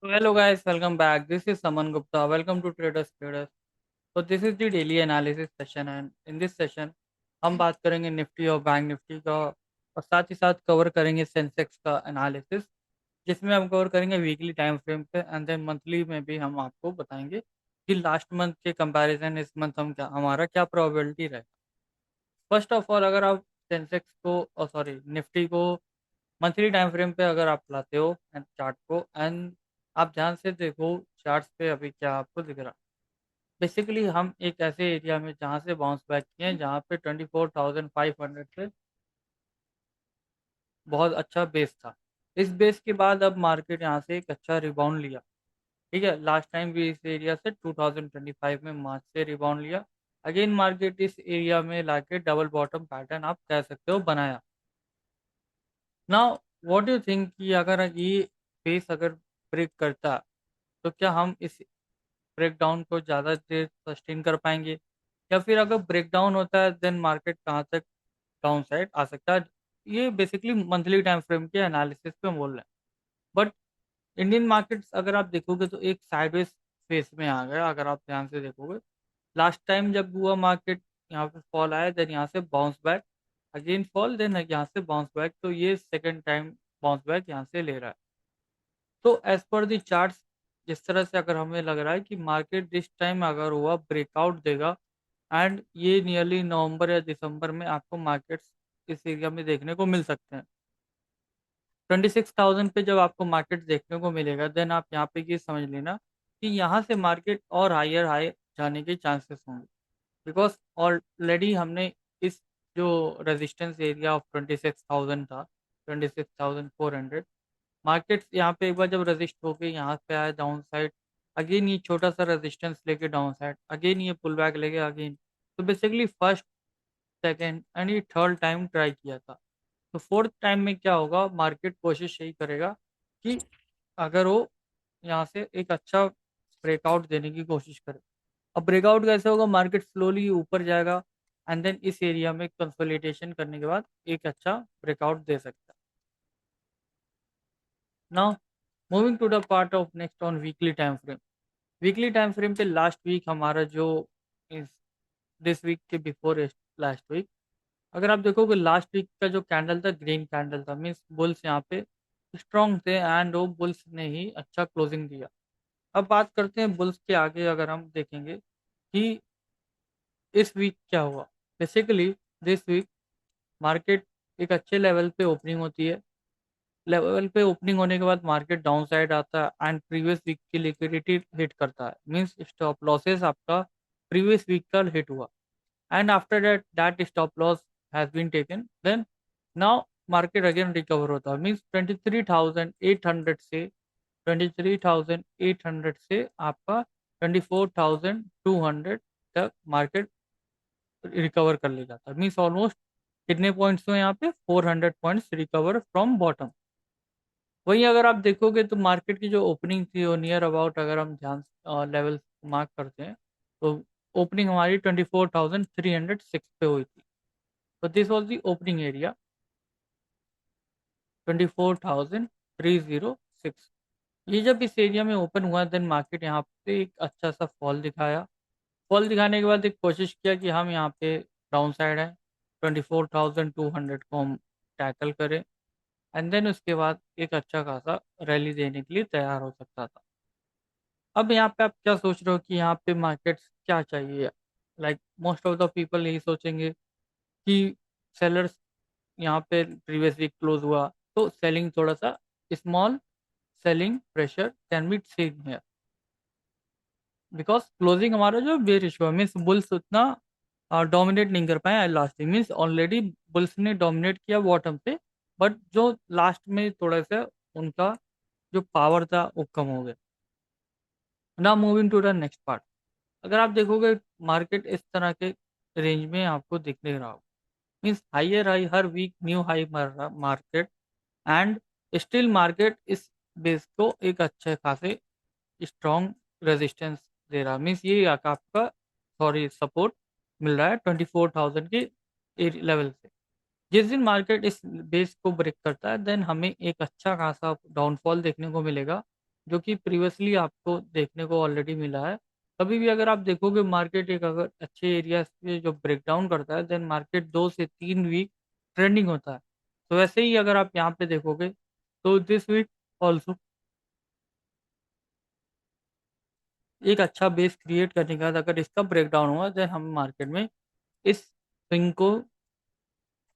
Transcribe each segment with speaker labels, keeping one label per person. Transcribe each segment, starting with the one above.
Speaker 1: So hello guys, welcome back. This is Saman Gupta. Welcome to Traders Traders. So this is the daily analysis session and in this session हम बात करेंगे Nifty और bank Nifty का और साथ ही साथ cover करेंगे Sensex का एनालिसिस जिसमें हम कवर करेंगे वीकली टाइम फ्रेम पे एंड देन मंथली में भी हम आपको बताएंगे कि लास्ट मंथ के कंपैरिजन इस मंथ हम क्या हमारा क्या प्रोबेबिलिटी रहेगा। फर्स्ट ऑफ ऑल अगर आप सेंसेक्स को सॉरी निफ्टी को मंथली टाइम फ्रेम पे अगर आप लाते हो एंड चार्ट को एंड आप ध्यान से देखो चार्ट्स पे अभी क्या आपको दिख रहा है। बेसिकली हम एक ऐसे एरिया में जहाँ से बाउंस बैक किए हैं जहाँ पे 24,500 से बहुत अच्छा बेस था। इस बेस के बाद अब मार्केट यहाँ से एक अच्छा रिबाउंड लिया। ठीक है, लास्ट टाइम भी इस एरिया से 2025 में मार्च से रिबाउंड लिया। अगेन मार्केट इस एरिया में लाके डबल बॉटम पैटर्न आप कह सकते हो बनाया। नाउ व्हाट डू थिंक कि अगर ये फेस अगर ब्रेक करता तो क्या हम इस ब्रेकडाउन को ज़्यादा देर सस्टेन कर पाएंगे या फिर अगर ब्रेकडाउन होता है देन मार्केट कहाँ तक डाउन साइड आ सकता है। ये बेसिकली मंथली टाइम फ्रेम के एनालिसिस पे बोल रहे हैं। बट इंडियन मार्केट्स अगर आप देखोगे तो एक साइडवेज फेस में आ गया। अगर आप ध्यान से देखोगे लास्ट टाइम जब हुआ मार्केट यहाँ पे फॉल आया देन यहाँ से bounce back again fall then यहाँ से बाउंस बैक, तो ये सेकंड टाइम बाउंस बैक यहाँ से ले रहा है। तो एज पर दी चार्ट्स जिस तरह से अगर हमें लग रहा है कि मार्केट दिस टाइम अगर हुआ ब्रेकआउट देगा एंड ये नियरली नवंबर या दिसंबर में आपको मार्केट्स इस एरिया में देखने को मिल सकते हैं। 26,000 पे जब आपको मार्केट देखने को मिलेगा देन आप यहाँ पे ये समझ लेना कि यहाँ से मार्केट और हायर हाई जाने के चांसेस होंगे। बिकॉज ऑलरेडी हमने इस जो रेजिस्टेंस एरिया ऑफ 26,000 था, 26,400, मार्केट्स यहाँ पे एक बार जब रजिस्ट होके यहाँ पे आया डाउन साइड, अगेन ये छोटा सा रेजिस्टेंस लेके डाउन साइड, अगेन ये पुल बैक लेके अगेन, तो बेसिकली फर्स्ट सेकेंड एंड ये थर्ड टाइम ट्राई किया था। तो फोर्थ टाइम में क्या होगा, मार्केट कोशिश यही करेगा कि अगर वो यहाँ से एक अच्छा ब्रेकआउट देने की कोशिश करे। अब ब्रेकआउट कैसे होगा, मार्केट स्लोली ऊपर जाएगा एंड देन इस एरिया में कंसोलिडेशन करने के बाद एक अच्छा ब्रेकआउट दे सकता है। Now moving to the part of next on weekly time frame. Weekly time frame पे लास्ट वीक हमारा जो इस दिस वीक के बिफोर लास्ट वीक अगर आप देखोगे लास्ट वीक का जो कैंडल था ग्रीन कैंडल था, मीन्स बुल्स यहाँ पे स्ट्रॉन्ग थे एंड वो बुल्स ने ही अच्छा क्लोजिंग दिया। अब बात करते हैं बुल्स के आगे, अगर हम देखेंगे कि इस वीक क्या हुआ। बेसिकली दिस वीक मार्केट एक अच्छे लेवल पे ओपनिंग होती है। लेवल पे ओपनिंग होने के बाद मार्केट डाउन साइड आता है एंड प्रीवियस वीक की लिक्विडिटी हिट करता है, मीन्स स्टॉप लॉसेस आपका प्रीवियस वीक का हिट हुआ and after that stop loss has been taken then now market again recover होता है, मीन्स 23,800 से 23,800 से आपका 24,200 तक मार्केट रिकवर कर ले जाता है। मीन्स ऑलमोस्ट कितने पॉइंट्स हुए यहाँ पे, 400 पॉइंट्स रिकवर फ्रॉम बॉटम। वहीं अगर आप देखोगे तो मार्केट की जो ओपनिंग थी वो नियर अबाउट, अगर हम ध्यान लेवल मार्क करते हैं तो ओपनिंग हमारी 24,306 पे हुई थी। तो this was the opening area 24,306। ये जब इस एरिया में ओपन हुआ देन मार्केट यहाँ पे एक अच्छा सा फॉल दिखाया। फॉल दिखाने के बाद एक कोशिश किया कि हम यहाँ पे डाउन साइड है 24,200 को हम टैकल करें एंड देन उसके बाद एक अच्छा खासा रैली देने के लिए तैयार हो सकता था। अब यहाँ पे आप क्या सोच रहे हो कि यहाँ पे मार्केट्स क्या चाहिए। Like most of the people यही सोचेंगे कि सेलर्स यहाँ पे प्रीवियस वीक क्लोज हुआ तो सेलिंग थोड़ा सा small selling pressure can be seen here because closing हमारा जो बेरिश हुआ, मीन्स बुल्स उतना डोमिनेट नहीं कर पाए लास्ट में, मीन्स ऑलरेडी बुल्स ने डोमिनेट किया बॉटम पे बट जो लास्ट में थोड़ा सा उनका जो पावर था वो कम हो गया। Now moving to the next part. अगर आप देखोगे मार्केट इस तरह के रेंज में आपको दिखने रहा हो, मीन्स हाइयर हाई हर वीक न्यू हाई मार रहा मार्केट एंड स्टिल मार्केट इस बेस को एक अच्छे खासे स्ट्रॉन्ग रेजिस्टेंस दे रहा, मीन्स ये आपका सॉरी सपोर्ट मिल रहा है 24,000 के लेवल से। जिस दिन मार्केट इस बेस को ब्रेक करता है देन हमें एक अच्छा खासा डाउनफॉल देखने को मिलेगा जो कि प्रीवियसली आपको देखने को ऑलरेडी मिला है। कभी भी अगर आप देखोगे मार्केट एक अगर अच्छे एरिया से जो ब्रेकडाउन करता है, देन मार्केट 2 से 3 वीक ट्रेंडिंग होता है। तो वैसे ही अगर आप यहाँ पे देखोगे तो दिस वीक ऑल्सो एक अच्छा बेस क्रिएट करने के बाद अगर इसका ब्रेकडाउन हुआ, देन हम मार्केट में इस स्विंग को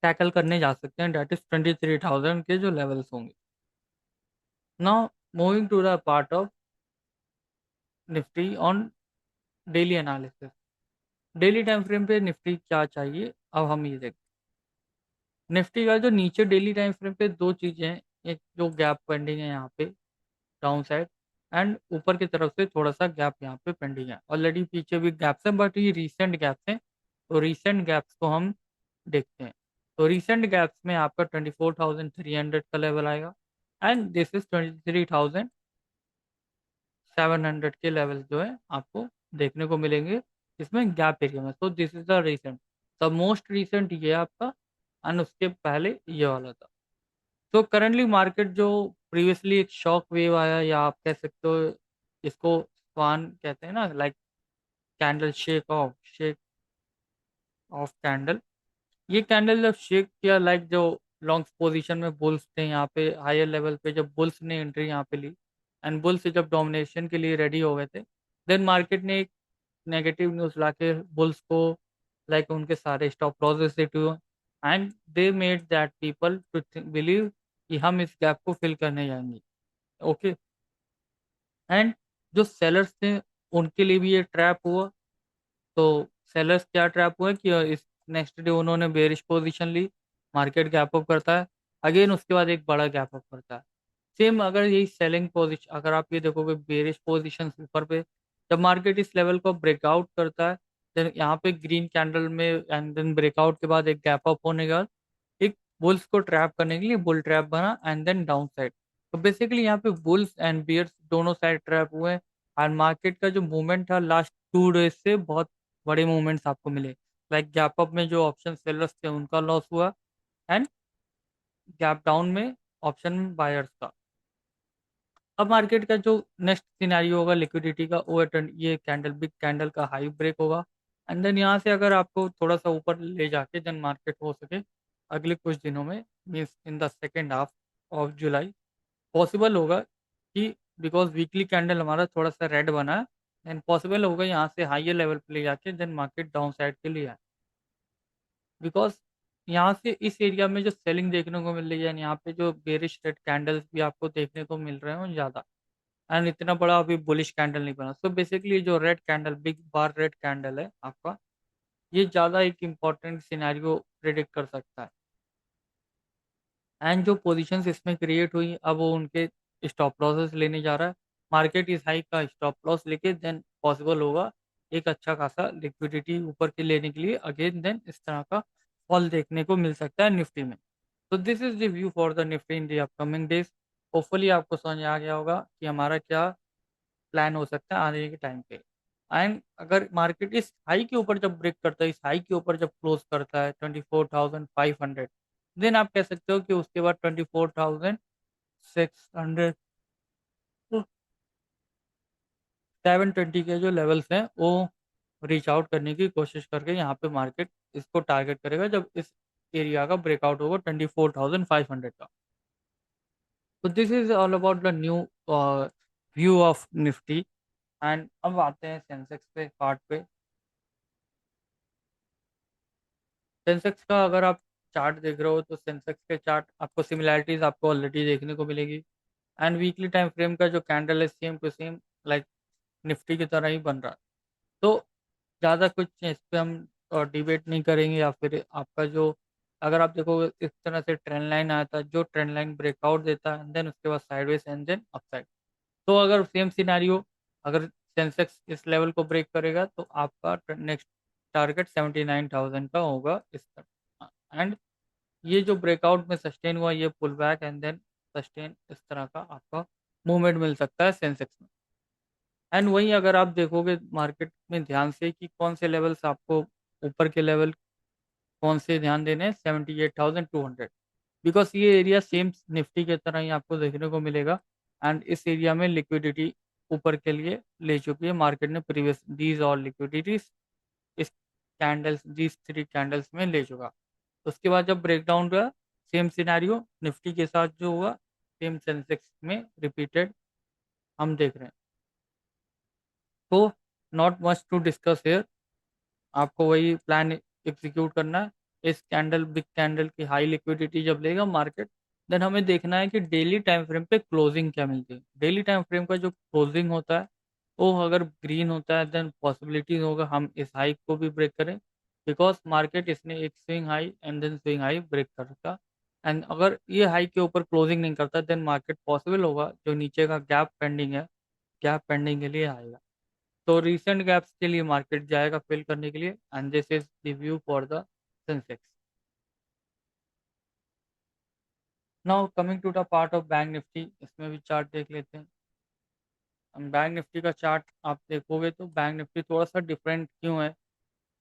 Speaker 1: टैकल करने जा सकते हैं, डेट इज 23,000 के जो लेवल्स होंगे। Now moving to the part of Nifty on daily analysis. Daily time frame पे निफ्टी क्या चाहिए, अब हम ये देखते हैं। निफ्टी का जो नीचे डेली टाइम फ्रेम पे दो चीजें हैं, एक जो गैप पेंडिंग है यहाँ पे डाउन साइड, एंड ऊपर की तरफ से थोड़ा सा गैप यहाँ पे पेंडिंग है। ऑलरेडी पीछे भी गैप्स हैं, बट ये रीसेंट गैप्स हैं। तो रीसेंट गैप्स को हम देखते हैं। तो रीसेंट गैप्स में आपका 24,300 का लेवल आएगा, एंड दिस इज 23,700 के लेवल जो है आपको देखने को मिलेंगे इसमें गैप एरिया में। तो this is the recent, the most recent ये आपका, एंड उसके पहले ये वाला था। तो करंटली मार्केट जो प्रीवियसली एक शॉक वेव आया, या आप कह सकते हो इसको स्वान कहते हैं ना, like candle shake of candle. ये कैंडल जब शेक किया, लाइक जो लॉन्ग पोजीशन में बुल्स थे यहाँ पे हायर लेवल पे, जब बुल्स ने एंट्री यहाँ पे ली एंड बुल्स से जब डोमिनेशन के लिए रेडी हो गए थे, देन मार्केट ने एक नेगेटिव न्यूज लाके बुल्स को लाइक उनके सारे स्टॉप लॉसेस हिट हुए, and they made that people to believe कि हम इस गैप को फिल करने जाएंगे। ओके, एंड जो सेलर्स थे उनके लिए भी ये ट्रैप हुआ। तो सेलर्स क्या ट्रैप हुआ कि इस नेक्स्ट डे उन्होंने बेरिश पोजीशन ली, मार्केट गैप अप करता है, अगेन उसके बाद एक बड़ा गैप अप करता है। सेम अगर यही सेलिंग पोजीशन, अगर आप ये देखोगे बेरिश पोजीशन ऊपर पे, जब मार्केट इस लेवल को ब्रेकआउट करता है, देन यहाँ पे ग्रीन कैंडल में एंड देन ब्रेकआउट के बाद एक गैप अप होने के बाद एक बुल्स को ट्रैप करने के लिए बुल ट्रैप बना, एंड देन डाउन साइड। तो बेसिकली यहाँ पे बुल्स एंड बियर्स दोनों साइड ट्रैप हुए हैं, और मार्केट का जो मूवमेंट था लास्ट 2 डेज से बहुत बड़े मूवमेंट्स आपको मिले। लाइक गैप अप में जो ऑप्शन सेलर्स थे उनका लॉस हुआ, एंड गैप डाउन में ऑप्शन बायर्स का। अब मार्केट का जो नेक्स्ट सिनेरियो होगा लिक्विडिटी का, वो ये कैंडल बिग कैंडल का हाई ब्रेक होगा, एंड देन यहाँ से अगर आपको थोड़ा सा ऊपर ले जाके देन मार्केट हो सके अगले कुछ दिनों में, means in the second half of July possible होगा कि, बिकॉज वीकली कैंडल हमारा थोड़ा सा रेड बना है, एंड पॉसिबल होगा यहाँ से हाइयर लेवल पे ले जाके देन मार्केट डाउन साइड के लिए आए। बिकॉज यहाँ से इस एरिया में जो सेलिंग देखने को मिल रही है, and यहाँ पे जो बेरिश रेड कैंडल्स भी आपको देखने को मिल रहे हैं ज़्यादा, एंड इतना बड़ा अभी बुलिश कैंडल नहीं बना। सो बेसिकली जो रेड कैंडल बिग बार रेड कैंडल है आपका, ये ज़्यादा एक इम्पॉर्टेंट सिनेरियो प्रिडिक्ट कर सकता है। एंड जो पोजीशंस इसमें क्रिएट हुई अब वो उनके स्टॉप लॉसेस लेने जा रहा है। मार्केट इस हाई का स्टॉप लॉस लेके देन पॉसिबल होगा एक अच्छा खासा लिक्विडिटी ऊपर के लेने के लिए, अगेन देन इस तरह का फॉल देखने को मिल सकता है निफ्टी में। तो this is the view for the Nifty in the upcoming days. Hopefully आपको समझ आ गया होगा कि हमारा क्या प्लान हो सकता है आने के टाइम पे। एंड अगर मार्केट इस हाई के ऊपर जब ब्रेक करता है, इस हाई के ऊपर जब क्लोज करता है 24,500, देन आप कह सकते हो कि उसके बाद 24,600 720 के जो लेवल्स हैं वो रीच आउट करने की कोशिश करके यहाँ पे मार्केट इसको टारगेट करेगा, जब इस एरिया का ब्रेकआउट होगा 24,500 का। तो this is all about the new view of Nifty. And अब आते हैं सेंसेक्स पे पार्ट पे। सेंसेक्स का अगर आप चार्ट देख रहे हो तो सेंसेक्स के चार्ट आपको सिमिलैरिटीज आपको ऑलरेडी देखने को मिलेगी, एंड वीकली टाइम फ्रेम का जो कैंडल है same to same like Nifty की तरह ही बन रहा है। तो ज़्यादा कुछ इस पे हम डिबेट नहीं करेंगे, या फिर आपका जो अगर आप देखोगे इस तरह से ट्रेंड लाइन आया था, जो ट्रेंड लाइन ब्रेकआउट देता है एंड देन उसके बाद साइडवेज एंड देन अपसाइड। तो अगर सेम सिनेरियो, अगर सेंसेक्स इस लेवल को ब्रेक करेगा तो आपका नेक्स्ट टारगेट 79,000 का होगा इस तरह। एंड ये जो ब्रेकआउट में सस्टेन हुआ, ये pull back and then sustain, इस तरह का आपका मूवमेंट मिल सकता है सेंसेक्स में। एंड वहीं अगर आप देखोगे मार्केट में ध्यान से कि कौन से लेवल्स आपको ऊपर के लेवल कौन से ध्यान देने हैं, 78,200, बिकॉज ये एरिया सेम निफ्टी की तरह ही आपको देखने को मिलेगा, एंड इस एरिया में लिक्विडिटी ऊपर के लिए ले चुकी है मार्केट ने प्रीवियस दीज और लिक्विडिटीज इस कैंडल्स दीज थ्री कैंडल्स में ले चुका। उसके बाद जब ब्रेकडाउन हुआ सेम सिनेरियो निफ्टी के साथ जो हुआ सेम सेंसेक्स में रिपीटेड हम देख रहे हैं। तो not much to discuss here, आपको वही प्लान एग्जीक्यूट करना है। इस कैंडल बिग कैंडल की हाई लिक्विडिटी जब लेगा मार्केट, देन हमें देखना है कि डेली टाइम फ्रेम पे क्लोजिंग क्या मिलती है। डेली टाइम फ्रेम का जो क्लोजिंग होता है वो अगर ग्रीन होता है देन पॉसिबिलिटीज होगा हम इस हाई को भी ब्रेक करें, बिकॉज मार्केट इसने एक swing high and then swing high break करता। एंड अगर ये हाई के ऊपर क्लोजिंग नहीं करता देन मार्केट पॉसिबल होगा जो नीचे का गैप पेंडिंग है, गैप पेंडिंग के लिए आएगा। तो रिसेंट गैप्स के लिए मार्केट जाएगा फिल करने के लिए and this is the view for the Sensex. Now coming to the part of bank Nifty, इसमें भी चार्ट देख लेते हैं। हम बैंक निफ्टी का चार्ट आप देखोगे तो बैंक निफ्टी थोड़ा सा डिफरेंट क्यों है।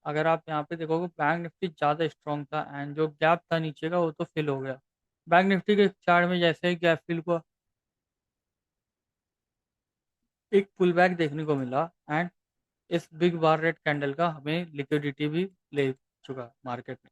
Speaker 1: अगर आप यहाँ पे देखोगे बैंक निफ्टी ज़्यादा स्ट्रॉन्ग था एंड जो गैप था नीचे का वो तो फिल हो गया। बैंक निफ्टी के चार्ट में जैसे ही गैप फिल हुआ एक पुल बैक देखने को मिला एंड इस बिग बार रेड कैंडल का हमें लिक्विडिटी भी ले चुका मार्केट में।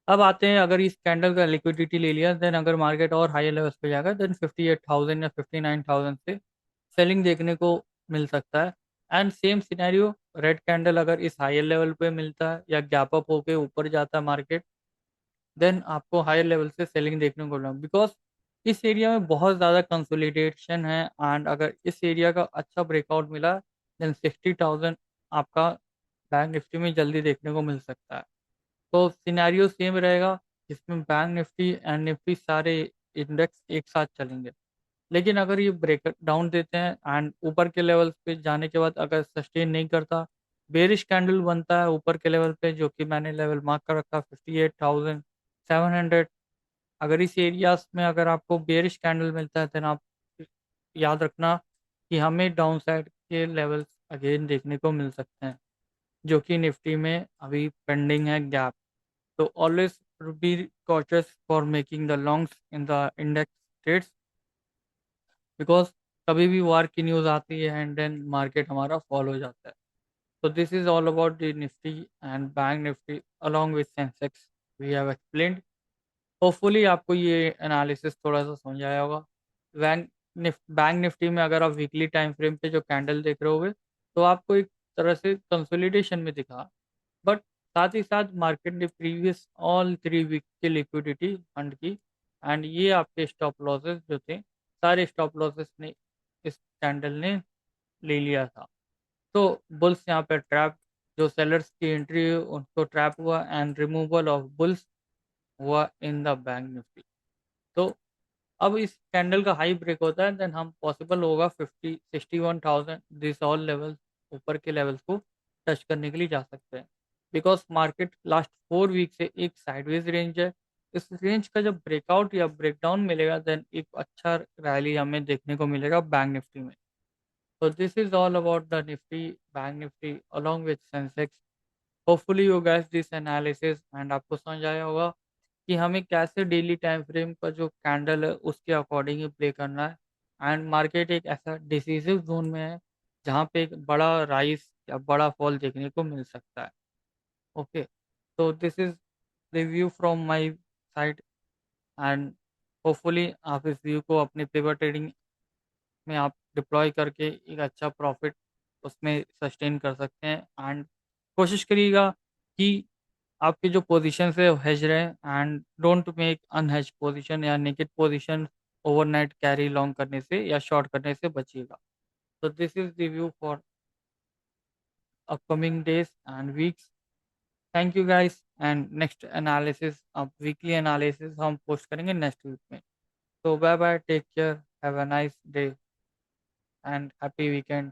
Speaker 1: अब आते हैं अगर इस कैंडल का लिक्विडिटी ले लिया देन अगर मार्केट और हायर लेवल्स पे जाएगा देन 58,000 या 59,000 से सेलिंग देखने को मिल सकता है। And same scenario red candle अगर इस हायर लेवल पे मिलता है या गैप अप होके ऊपर जाता है मार्केट, देन आपको हायर लेवल से सेलिंग देखने को मिला बिकॉज इस एरिया में बहुत ज़्यादा कंसोलिडेशन है। एंड अगर इस एरिया का अच्छा ब्रेकआउट मिला देन 60,000 आपका बैंक निफ्टी में जल्दी देखने को मिल सकता है। तो सिनेरियो सेम रहेगा जिसमें बैंक निफ्टी एंड निफ्टी सारे इंडेक्स एक साथ चलेंगे। लेकिन अगर ये ब्रेक डाउन देते हैं एंड ऊपर के लेवल पे जाने के बाद अगर सस्टेन नहीं करता, बेरिश कैंडल बनता है ऊपर के लेवल पे जो कि मैंने लेवल मार्क कर रखा 58,700, अगर इस एरियाज में अगर आपको बेरिश कैंडल मिलता है देन आप याद रखना कि हमें डाउन साइड के लेवल्स अगेन देखने को मिल सकते हैं जो कि निफ्टी में अभी पेंडिंग है गैप। तो always be cautious for making the longs in the index trades because कभी भी वार की न्यूज़ आती है एंड देन मार्केट हमारा फॉल हो जाता है। तो this is all about the Nifty and bank Nifty along with Sensex we have explained. Hopefully आपको ये एनालिसिस थोड़ा सा समझ आया होगा। बैंक निफ्टी में अगर आप वीकली टाइम फ्रेम पे जो कैंडल देख रहे होगे तो आपको एक तरह से कंसोलिडेशन में दिखा, बट साथ ही साथ मार्केट ने प्रीवियस ऑल 3 वीक की लिक्विडिटी फंड की एंड ये आपके स्टॉप लॉसेस जो थे सारे स्टॉप लॉसेस ने इस कैंडल ने ले लिया था। तो बुल्स यहाँ पे ट्रैप, जो सेलर्स की एंट्री उनको ट्रैप हुआ एंड रिमूवल ऑफ बुल्स हुआ इन द बैंक निफ्टी। तो अब इस कैंडल का हाई ब्रेक होता है देन हम पॉसिबल होगा 51,000 दिस ऑल लेवल ऊपर के लेवल्स को टच करने के लिए जा सकते हैं बिकॉज मार्केट लास्ट 4 वीक से एक साइडवेज रेंज है। इस रेंज का जब ब्रेकआउट या ब्रेकडाउन मिलेगा देन एक अच्छा रैली हमें देखने को मिलेगा बैंक निफ्टी में। तो this is all about the Nifty bank Nifty along with Sensex. Hopefully you guys this analysis and आपको समझ आया होगा कि हमें कैसे डेली टाइम फ्रेम का जो कैंडल है उसके अकॉर्डिंग ही प्ले करना है। एंड मार्केट एक ऐसा डिसीसिव जोन में है जहाँ पे एक बड़ा राइज या बड़ा फॉल देखने को मिल सकता है। ओके, तो this is review from my side and hopefully आप इस व्यू को अपने पेपर ट्रेडिंग में आप डिप्लॉय करके एक अच्छा प्रॉफिट उसमें सस्टेन कर सकते हैं। एंड कोशिश करिएगा कि आपकी जो पोजीशन है हेज रहे and don't make unhedge position या naked position overnight carry long करने से या शॉर्ट करने से बचिएगा। तो this is the view for upcoming days and weeks. Thank you guys and next analysis अब वीकली एनालिसिस हम पोस्ट करेंगे नेक्स्ट वीक में। तो bye bye, take care, have a nice day and happy weekend.